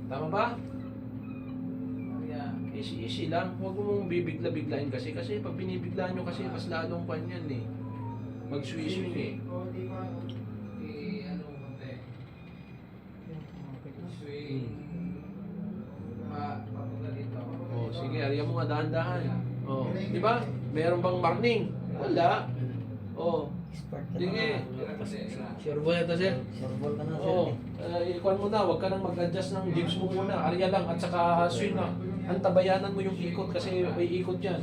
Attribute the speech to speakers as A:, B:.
A: Tama ba? Easy lang. Huwag mong bibigla-biglain kasi pag binibiglaan nyo kasi mas lalong pan yan eh. Mag-swing eh. Oh, sige, ariyan mo nga dahan-dahan. Oh, di ba? Meron bang warning? Wala. Oh, sige. Sure ball ito, sir?
B: Sure ball ka na, sir.
A: Oo. Ikuan mo na, huwag ka nang mag-adjust ng jibs mo muna. Arya lang at saka swing na. Antabayanan mo yung ikot kasi may ikot yan.